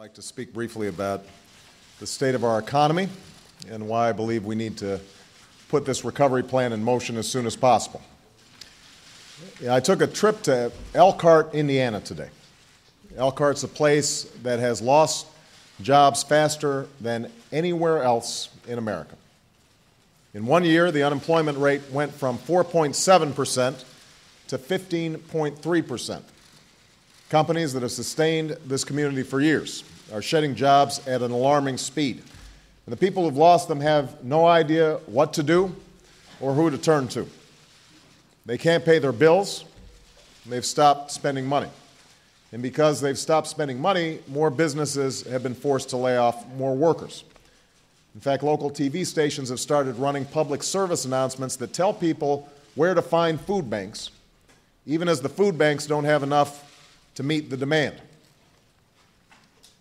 like to speak briefly about the state of our economy and why I believe we need to put this recovery plan in motion as soon as possible. I took a trip to Elkhart, Indiana today. Elkhart's a place that has lost jobs faster than anywhere else in America. In 1 year, the unemployment rate went from 4.7% to 15.3%. Companies that have sustained this community for years are shedding jobs at an alarming speed. And the people who've lost them have no idea what to do or who to turn to. They can't pay their bills. They've stopped spending money. And because they've stopped spending money, more businesses have been forced to lay off more workers. In fact, local TV stations have started running public service announcements that tell people where to find food banks, even as the food banks don't have enough to meet the demand.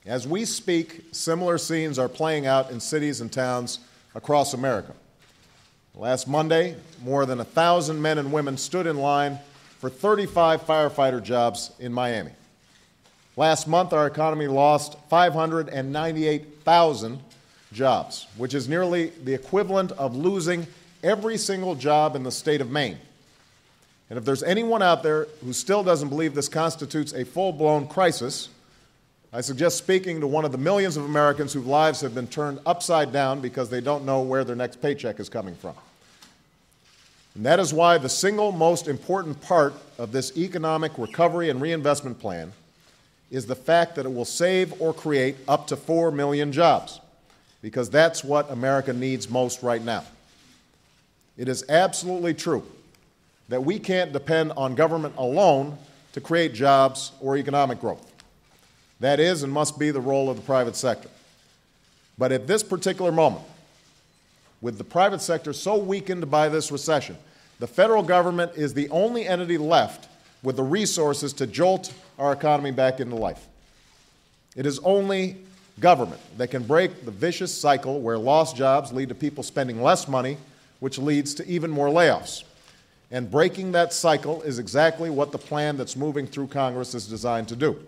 As we speak, similar scenes are playing out in cities and towns across America. Last Monday, more than 1,000 men and women stood in line for 35 firefighter jobs in Miami. Last month, our economy lost 598,000 jobs, which is nearly the equivalent of losing every single job in the state of Maine. And if there's anyone out there who still doesn't believe this constitutes a full-blown crisis, I suggest speaking to one of the millions of Americans whose lives have been turned upside down because they don't know where their next paycheck is coming from. And that is why the single most important part of this economic recovery and reinvestment plan is the fact that it will save or create up to 4 million jobs, because that's what America needs most right now. It is absolutely true that we can't depend on government alone to create jobs or economic growth. That is and must be the role of the private sector. But at this particular moment, with the private sector so weakened by this recession, the federal government is the only entity left with the resources to jolt our economy back into life. It is only government that can break the vicious cycle where lost jobs lead to people spending less money, which leads to even more layoffs. And breaking that cycle is exactly what the plan that's moving through Congress is designed to do.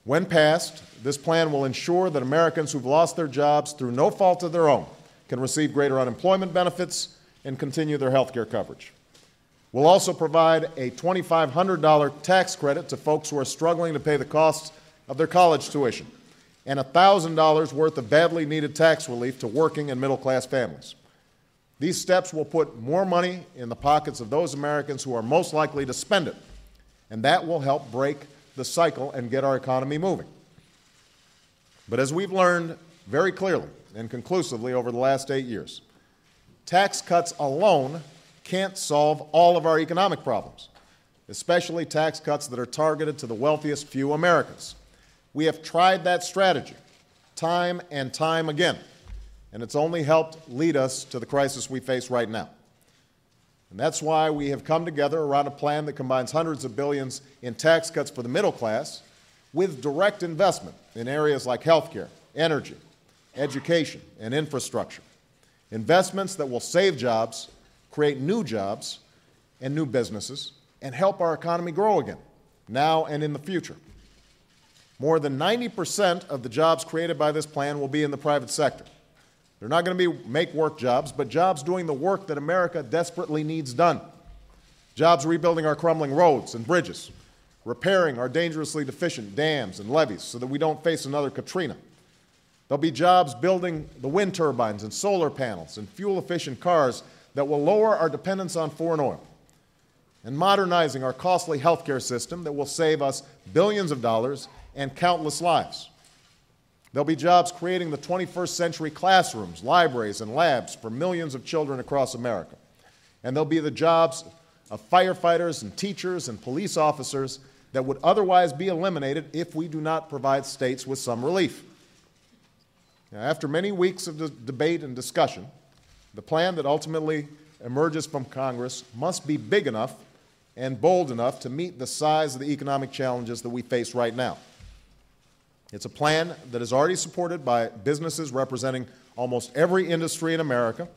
When passed, this plan will ensure that Americans who've lost their jobs through no fault of their own can receive greater unemployment benefits and continue their health care coverage. We'll also provide a $2,500 tax credit to folks who are struggling to pay the costs of their college tuition, and $1,000 worth of badly needed tax relief to working and middle-class families. These steps will put more money in the pockets of those Americans who are most likely to spend it, and that will help break the cycle and get our economy moving. But as we've learned very clearly and conclusively over the last 8 years, tax cuts alone can't solve all of our economic problems, especially tax cuts that are targeted to the wealthiest few Americans. We have tried that strategy time and time again, and it's only helped lead us to the crisis we face right now. And that's why we have come together around a plan that combines hundreds of billions in tax cuts for the middle class with direct investment in areas like healthcare, energy, education, and infrastructure. Investments that will save jobs, create new jobs and new businesses, and help our economy grow again, now and in the future. More than 90% of the jobs created by this plan will be in the private sector. They're not going to be make-work jobs, but jobs doing the work that America desperately needs done. Jobs rebuilding our crumbling roads and bridges, repairing our dangerously deficient dams and levees so that we don't face another Katrina. There'll be jobs building the wind turbines and solar panels and fuel-efficient cars that will lower our dependence on foreign oil, and modernizing our costly healthcare system that will save us billions of dollars and countless lives. There'll be jobs creating the 21st century classrooms, libraries, and labs for millions of children across America. And there'll be the jobs of firefighters and teachers and police officers that would otherwise be eliminated if we do not provide states with some relief. Now, after many weeks of debate and discussion, the plan that ultimately emerges from Congress must be big enough and bold enough to meet the size of the economic challenges that we face right now. It's a plan that is already supported by businesses representing almost every industry in America,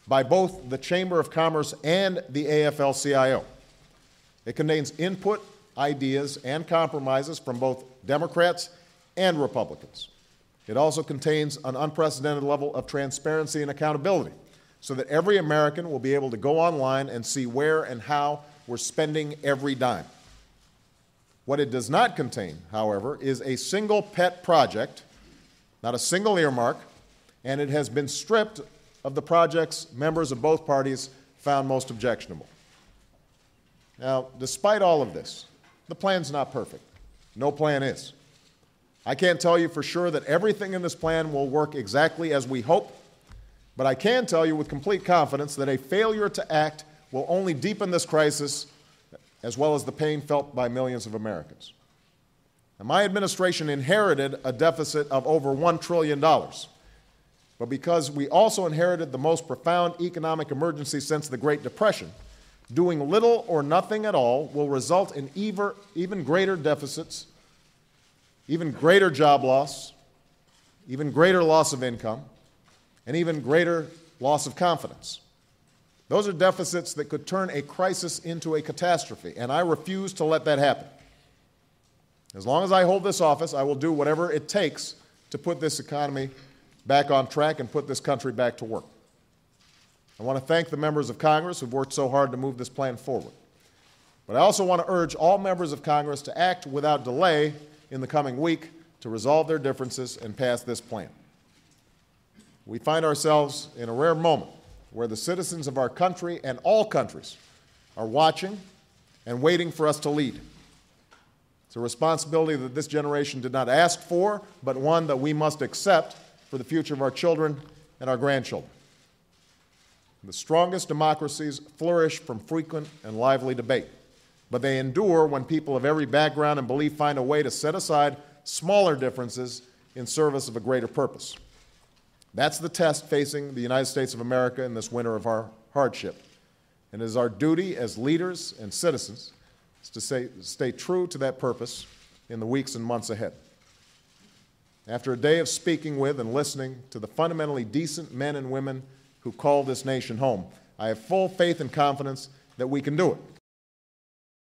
by both the Chamber of Commerce and the AFL-CIO. It contains input, ideas, and compromises from both Democrats and Republicans. It also contains an unprecedented level of transparency and accountability so that every American will be able to go online and see where and how we're spending every dime. What it does not contain, however, is a single pet project, not a single earmark, and it has been stripped of the projects members of both parties found most objectionable. Now, despite all of this, the plan's not perfect. No plan is. I can't tell you for sure that everything in this plan will work exactly as we hope, but I can tell you with complete confidence that a failure to act will only deepen this crisis as well as the pain felt by millions of Americans. Now, my administration inherited a deficit of over $1 trillion, but because we also inherited the most profound economic emergency since the Great Depression, doing little or nothing at all will result in even greater deficits, even greater job loss, even greater loss of income, and even greater loss of confidence. Those are deficits that could turn a crisis into a catastrophe, and I refuse to let that happen. As long as I hold this office, I will do whatever it takes to put this economy back on track and put this country back to work. I want to thank the members of Congress who've worked so hard to move this plan forward. But I also want to urge all members of Congress to act without delay in the coming week to resolve their differences and pass this plan. We find ourselves in a rare moment where the citizens of our country and all countries are watching and waiting for us to lead. It's a responsibility that this generation did not ask for, but one that we must accept for the future of our children and our grandchildren. The strongest democracies flourish from frequent and lively debate, but they endure when people of every background and belief find a way to set aside smaller differences in service of a greater purpose. That's the test facing the United States of America in this winter of our hardship. And it is our duty as leaders and citizens to stay true to that purpose in the weeks and months ahead. After a day of speaking with and listening to the fundamentally decent men and women who call this nation home, I have full faith and confidence that we can do it.